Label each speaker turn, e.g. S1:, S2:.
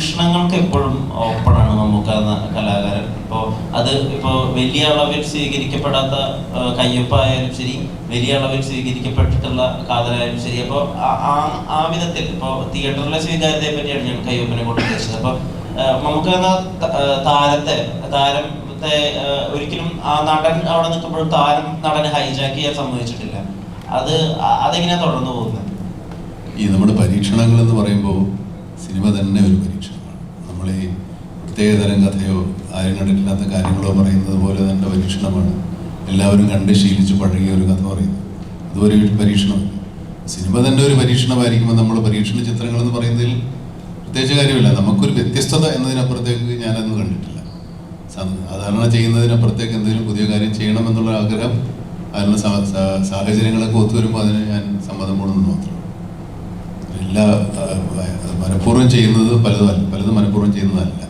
S1: പരീക്ഷണങ്ങൾക്ക് എപ്പോഴും ഓപ്പണാണ് മമ്മൂക്ക എന്ന കലാകാരൻ. ഇപ്പോൾ അത് ഇപ്പോൾ വലിയ അളവിൽ സ്വീകരിക്കപ്പെടാത്ത കയ്യൊപ്പ ആയാലും ശരി, വലിയ അളവിൽ സ്വീകരിക്കപ്പെട്ടിട്ടുള്ള കാതലായാലും ശരി. അപ്പോൾ ആ വിധത്തിൽ ഇപ്പോൾ തിയേറ്ററിലെ സ്വീകാര്യതയെ പറ്റിയാണ് ഞാൻ കയ്യൊപ്പിനെ കൊണ്ട് ഉദ്ദേശിച്ചത്. അപ്പോൾ മമ്മൂക്ക എന്ന താരത്തെ ഒരിക്കലും ആ നടൻ അവിടെ നിൽക്കുമ്പോഴും നടനെ ഹൈജാക്ക് ചെയ്യാൻ സമ്മതിച്ചിട്ടില്ല. അതെങ്ങനെയാ തുടർന്നു പോകുന്നത്?
S2: ഈ നമ്മുടെ പരീക്ഷണങ്ങൾ എന്ന് പറയുമ്പോൾ സിനിമ തന്നെ ഒരു പരീക്ഷണമാണ്. നമ്മൾ ഈ പ്രത്യേകതരം കഥയോ ആരും കണ്ടിട്ടില്ലാത്ത കാര്യങ്ങളോ പറയുന്നത് പോലെ തന്നെ പരീക്ഷണമാണ്. എല്ലാവരും കണ്ട് ശീലിച്ച് പഴകിയ ഒരു കഥ പറയുന്നത് അതുപോലെ പരീക്ഷണമല്ല. സിനിമ തന്നെ ഒരു പരീക്ഷണമായിരിക്കുമ്പോൾ നമ്മൾ പരീക്ഷണ ചിത്രങ്ങൾ എന്ന് പറയുന്നതിൽ പ്രത്യേകിച്ച് കാര്യമില്ല. നമുക്കൊരു വ്യത്യസ്തത എന്നതിനപ്പുറത്തേക്ക് ഞാനൊന്നും കണ്ടിട്ടില്ല. സാധാരണ ചെയ്യുന്നതിനപ്പുറത്തേക്ക് എന്തെങ്കിലും പുതിയ കാര്യം ചെയ്യണമെന്നുള്ള ആഗ്രഹം, അതിനുള്ള സാഹചര്യങ്ങളൊക്കെ ഒത്തുവരുമ്പോൾ അതിന് ഞാൻ സമ്മതം കൂടുന്നു മാത്രം. എല്ലാ മനഃപൂർവ്വം ചെയ്യുന്നത് പലതും മനഃപൂർവ്വം ചെയ്യുന്നതല്ല.